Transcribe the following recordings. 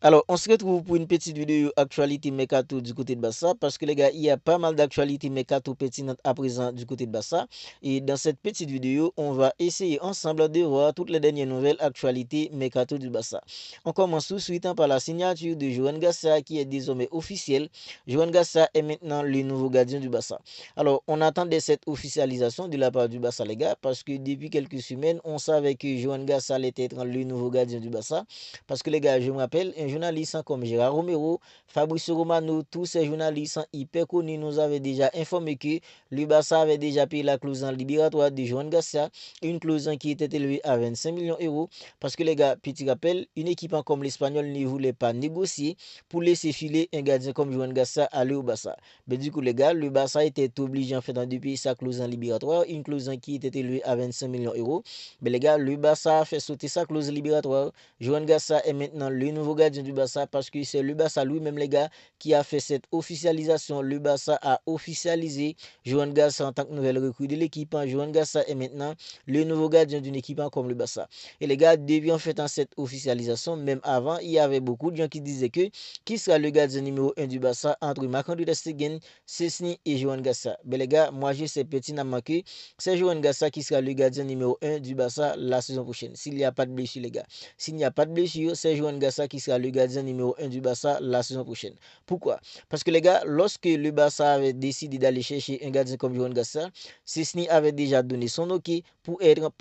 Alors, on se retrouve pour une petite vidéo actualité Mercato du côté de Barça parce que les gars, il y a pas mal d'actualités Mercato pertinentes à présent du côté de Barça. Et dans cette petite vidéo, on va essayer ensemble de voir toutes les dernières nouvelles actualités Mercato du Barça. On commence tout de suite par la signature de Joan Gassa qui est désormais officielle. Joan Gassa est maintenant le nouveau gardien du Barça. Alors, on attendait cette officialisation de la part du Barça, les gars, parce que depuis quelques semaines, on savait que Joan Gassa allait être le nouveau gardien du Barça. Parce que les gars, je me rappelle, un journaliste comme Gérard Romero, Fabrice Romano, tous ces journalistes hyper connus nous avaient déjà informé que le Barça avait déjà payé la clause en libératoire de Joan Garcia, une clause qui était élevée à 25 millions d'euros. Parce que les gars, petit rappel, une équipe comme l'Espagnol ne voulait pas négocier pour laisser filer un gardien comme Joan Garcia aller au Barça. Mais du coup, les gars, le Barça était obligé en fait de payer sa clause en libératoire, une clause qui était élevée à 25 millions d'euros. Mais les gars, le Barça a fait sauter sa clause libératoire. Joan Garcia est maintenant le nouveau gardien du Barça parce que c'est le Barça lui-même, les gars, qui a fait cette officialisation. Le Barça a officialisé Joan Garcia en tant que nouvelle recrue de l'équipe. Joan Garcia est maintenant le nouveau gardien d'une équipe comme le Barça. Et les gars, depuis en fait cette officialisation, même avant, il y avait beaucoup de gens qui disaient que qui sera le gardien numéro 1 du Barça entre Marc-André ter Stegen, Szczęsny et Joan Garcia. Mais les gars, moi je sais pertinemment que c'est Joan Garcia qui sera le gardien numéro 1 du Barça la saison prochaine. S'il n'y a pas de blessure, les gars. S'il n'y a pas de blessure, c'est Joan Gassa qui sera le gardien numéro 1 du Barça la saison prochaine. Pourquoi? Parce que les gars, lorsque le Barça avait décidé d'aller chercher un gardien comme Joan Gassa, Szczęsny avait déjà donné son OK pour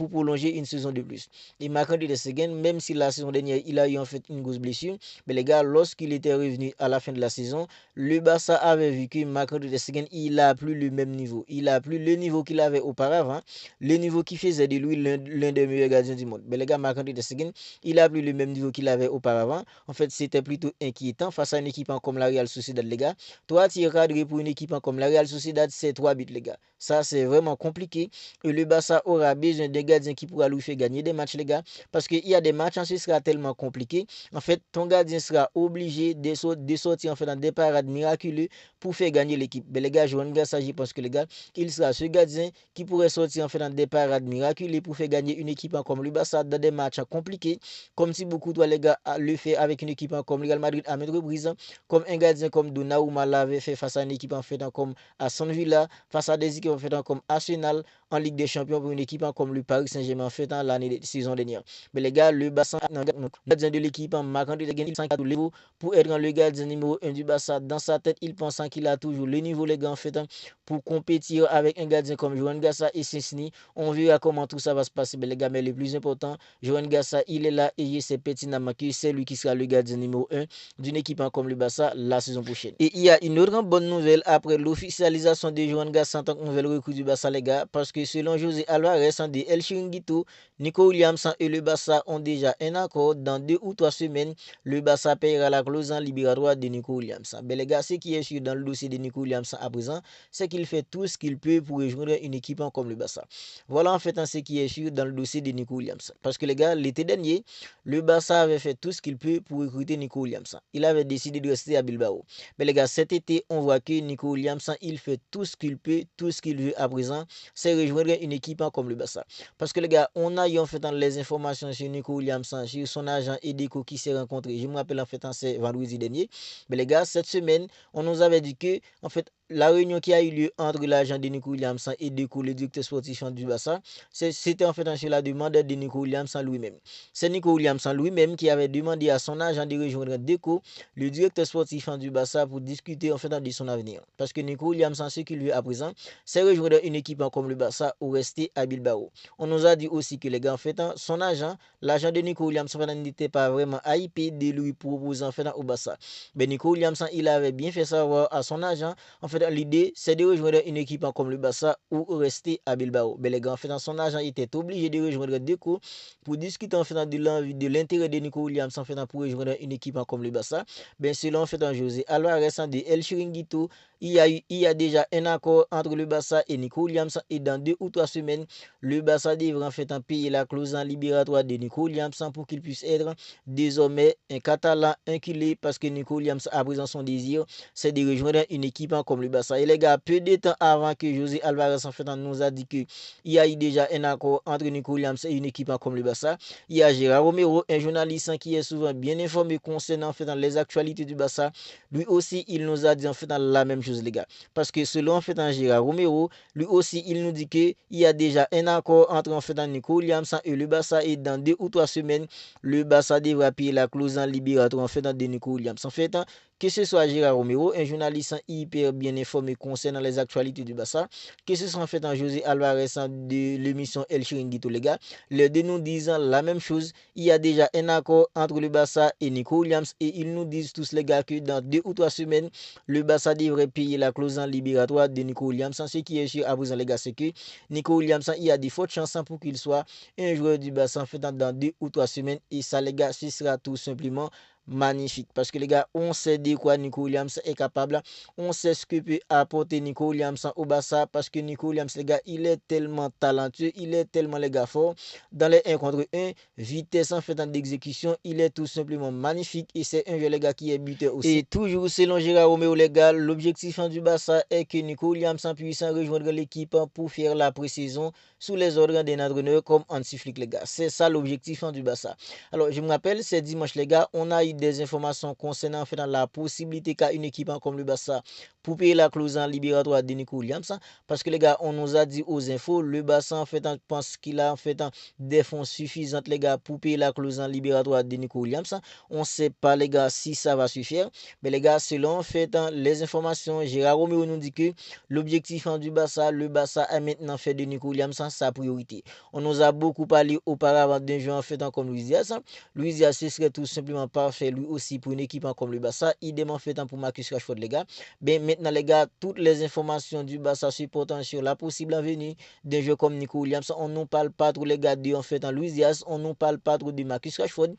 prolonger une saison de plus. Et Marc-André ter Stegen, même si la saison dernière, il a eu en fait une grosse blessure, mais les gars, lorsqu'il était revenu à la fin de la saison, le Barça avait vu que Marc-André ter Stegen, il n'a plus le même niveau. Il n'a plus le niveau qu'il avait auparavant, le niveau qui faisait de lui l'un des meilleurs gardiens du monde. Mais les gars, Marc-André ter Stegen, il a plus le même niveau qu'il avait auparavant. En fait, c'était plutôt inquiétant face à une équipe comme la Real Sociedad, les gars. Toi, tu es cadré pour une équipe comme la Real Sociedad, c'est 3 buts, les gars. Ça, c'est vraiment compliqué. Et le Barça aura besoin d'un gardien qui pourra lui faire gagner des matchs, les gars. Parce qu'il y a des matchs, ce sera tellement compliqué. En fait, ton gardien sera obligé de sortir en fait dans des parades miraculeux pour faire gagner l'équipe. Mais les gars, Joan Garcia, je pense que les gars, il sera ce gardien qui pourrait sortir en fait dans des parades miraculeuses pour faire gagner une équipe comme le Barça dans des matchs compliqués. Comme si beaucoup de les gars le fait avec une équipe comme le Real Madrid à maintes reprises, comme un gardien comme Donnarumma l'avait fait face à une équipe en fait comme Aston Villa, face à des équipes en fait comme Arsenal en Ligue des Champions pour une équipe comme le Paris Saint-Germain en fait l'année saison dernière. Mais les gars, le Barça, le gardien de l'équipe en marquant des gains, il sent qu'il a pour être le gardien numéro 1 du Barça. Dans sa tête, il pense qu'il a toujours le niveau les gars en fait pour compétir avec un gardien comme Joan Garcia et Szczęsny. On verra comment tout ça va se passer. Mais les gars, mais le plus important, Joan Garcia, il est là et il sait pertinemment que c'est lui qui sera le gardien numéro 1 d'une équipe comme le Barça la saison prochaine. Et il y a une autre bonne nouvelle après l'officialisation de Joan Garcia en tant que nouvelle recrue du Barça, les gars, parce que selon José Alvarez de El Chiringuito, Nico Williams et le Barça ont déjà un accord. Dans 2 ou 3 semaines, le Barça paiera la clause en libératoire de Nico Williams. Mais les gars, ce qui est sûr dans le dossier de Nico Williams à présent, c'est qu'il fait tout ce qu'il peut pour rejoindre une équipe comme le Barça. Voilà en fait ce qui est sûr dans le dossier de Nico Williams. Parce que les gars, l'été dernier, le Barça avait fait tout ce qu'il peut pour recruter Nico Williams. Il avait décidé de rester à Bilbao. Mais les gars, cet été, on voit que Nico Williams, il fait tout ce qu'il peut, tout ce qu'il veut à présent, c'est rejoindre une équipe comme le Barça. Parce que les gars, on a eu en fait les informations sur Nico Williams, sur son agent Edeko qui s'est rencontré. Je me rappelle en fait, c'est vendredi dernier. Mais les gars, cette semaine, on nous avait dit que, en fait, la réunion qui a eu lieu entre l'agent de Nico Williams et Deco, le directeur sportif du Barça, c'était en fait sur la demande de Nico Williams lui-même. C'est Nico Williams lui-même qui avait demandé à son agent de rejoindre Deco, le directeur sportif du Barça, pour discuter en fait de son avenir. Parce que Nico Williams, ce qu'il veut à présent, c'est rejoindre une équipe comme le Barça ou rester à Bilbao. On nous a dit aussi que les gars, en fait, son agent, l'agent de Nico Williams, n'était pas vraiment hypé de lui proposer en fait au Barça. Mais Nico Williams, il avait bien fait savoir à son agent, en fait, l'idée, c'est de rejoindre une équipe comme le Barça ou rester à Bilbao. Mais les gars, en fait, son agent était obligé de rejoindre Deco pour discuter en fait de l'intérêt de Nico Williams en fait pour rejoindre une équipe comme le Barça. Ben selon en fait José Alvarez de El Chiringuito, il y a déjà un accord entre le Barça et Nico Williams et dans 2 ou 3 semaines, le Barça devrait en fait payer la clause libératoire de Nico Williams pour qu'il puisse être désormais un Catalan inculé parce que Nico Williams à présent son désir c'est de rejoindre une équipe comme le Barça. Et les gars, peu de temps avant que José Alvarez en fait nous a dit qu'il y a eu déjà un accord entre Nico Williams et une équipe comme le Barça, il y a Gérard Romero, un journaliste qui est souvent bien informé concernant en fait les actualités du Barça. Lui aussi, il nous a dit en fait la même chose les gars. Parce que selon en fait Gérard Romero, lui aussi, il nous dit qu'il y a déjà un accord entre en fait Nico Williams et le Barça et dans 2 ou 3 semaines, le Barça devra payer la clause en libératoire en fait de Nico Williams. En fait, que ce soit Gérard Romero, un journaliste hyper bien informé concernant les actualités du Barça, que ce soit en fait José Alvarez de l'émission El Chiringuito les gars, les deux nous disent la même chose. Il y a déjà un accord entre le Barça et Nico Williams et ils nous disent tous les gars que dans 2 ou 3 semaines, le Barça devrait payer la clause en libératoire de Nico Williams. Ce qui est sûr à présent les gars, c'est que Nico Williams, il y a des fortes chances pour qu'il soit un joueur du Barça en fait dans 2 ou 3 semaines et ça les gars, ce sera tout simplement magnifique parce que les gars, on sait de quoi Nico Williams est capable, on sait ce que peut apporter Nico Williams au Barça parce que Nico Williams les gars, il est tellement talentueux, il est tellement les gars fort dans les 1 contre 1, vitesse en fait d'exécution, il est tout simplement magnifique et c'est un jeu les gars qui est buteur aussi. Et toujours selon Gérard Romero les gars, l'objectif du Barça est que Nico Williams puisse rejoindre l'équipe pour faire la pré-saison sous les ordres d'un entraîneur comme Hansi Flick les gars. C'est ça l'objectif du Barça. Alors je me rappelle, c'est dimanche les gars, on a eu des informations concernant en fait la possibilité qu'a une équipe comme le Barça pour payer la clause en libératoire de Nico Williams parce que les gars, on nous a dit aux infos, le Barça en fait pense qu'il a en fait des fonds suffisants les gars pour payer la clause en libératoire de Nico Williams. On sait pas les gars si ça va suffire, mais les gars, selon en fait les informations, Gérard Romero nous dit que l'objectif du Barça, le Barça a maintenant fait de Nico Williams sa priorité. On nous a beaucoup parlé auparavant d'un joueur en fait comme Luis Diaz. Luis Diaz ce serait tout simplement parfait lui aussi pour une équipe comme le Barça. Idem en fait pour Marcus Rashford les gars. Ben maintenant les gars, toutes les informations du Barça se portant sur la possible venue d'un joueur comme Nico Williams. On ne parle pas trop les gars de en fait Luis Diaz. On ne parle pas trop de Marcus Rashford.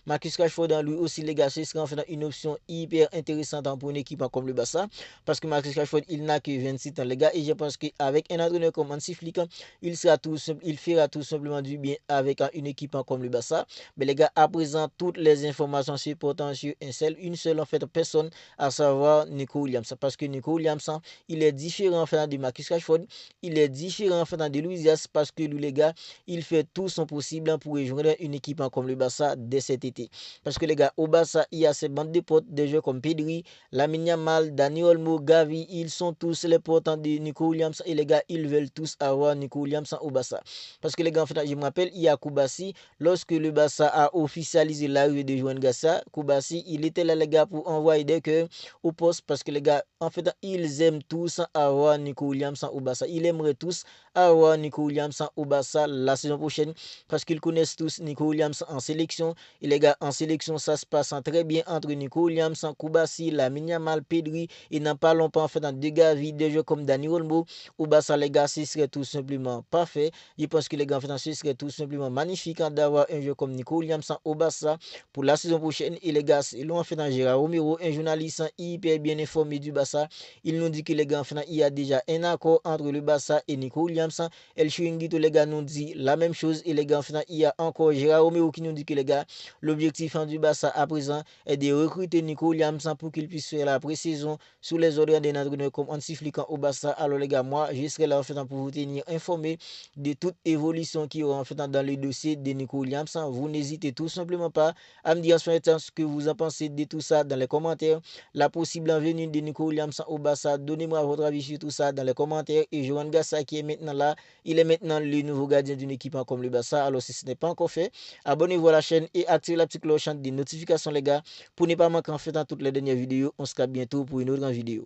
Marcus Rashford lui aussi les gars, ce serait en fait une option hyper intéressante pour une équipe comme le Barça. Parce que Marcus Rashford il n'a que 26 ans les gars. Et je pense qu'avec un entraîneur comme Hansi Flick, il fera tout simplement du bien avec une équipe comme le Barça. Mais les gars, à présent, toutes les informations se portant sur une seule en fait personne, à savoir Nico Williams. Parce que Nico Williams, il est différent en fait de Marcus Rashford, il est différent en fait de Luis Diaz parce que lui les gars, il fait tout son possible pour rejoindre une équipe comme le Barça dès cet été. Parce que les gars, au Barça, il y a ces bandes de potes, des joueurs comme Pedri, Lamine Yamal, Dani Olmo, Gavi, ils sont tous les portants de Nico Williams et les gars, ils veulent tous avoir Nico Williams au Barça. Parce que les gars, en fait, je me rappelle, il y a Koubassi, lorsque le Barça a officialisé l'arrivée de Juan Gassa, Koubassi, il était là les gars pour envoyer des cœurs au poste parce que les gars, en fait, ils aiment tous avoir Nico Williams au Barça. Ils aimeraient tous avoir Nico Williams au Barça la saison prochaine parce qu'ils connaissent tous Nico Williams en sélection. Et les gars, en sélection, ça se passe très bien entre Nico Williams, Koubassi, Lamine Yamal, Pedri. Et n'en parlons pas en fait dans des gars vides, des jeux comme Dani Olmo. Au Barça, les gars, ce serait tout simplement parfait. Je pense que les gars, en fait, ce serait tout simplement magnifique d'avoir un jeu comme Nico Williams au Barça pour la saison prochaine. Et les gars, selon en fait Gérard Romero, un journaliste hyper bien informé du Barça, il nous dit que les gars, en fait, il y a déjà un accord entre le Barça et Nico Williams. El Chiringuito, les gars, nous dit la même chose. Et les gars, en fait, il y a encore Gérard Romero qui nous dit que les gars, l'objectif du Barça à présent est de recruter Nico Williams pour qu'il puisse faire la pré-saison sous les ordres d'un entraîneur comme Hansi Flick au Barça. Alors les gars, moi, je serai là en fait pour vous tenir informé de toute évolution qui aura en fait dans le dossier de Nico Williams. Vous n'hésitez tout simplement pas à me dire ce que vous en pensez de tout ça dans les commentaires. La possible venue de Nico Williams au Barça, donnez-moi votre avis sur tout ça dans les commentaires. Et Juan Gassa qui est maintenant là, il est maintenant le nouveau gardien d'une équipe comme le Barça. Alors si ce n'est pas encore fait, abonnez-vous à la chaîne et activez la petite cloche des notifications les gars pour ne pas manquer en fait dans toutes les dernières vidéos. On se capte bientôt pour une autre vidéo.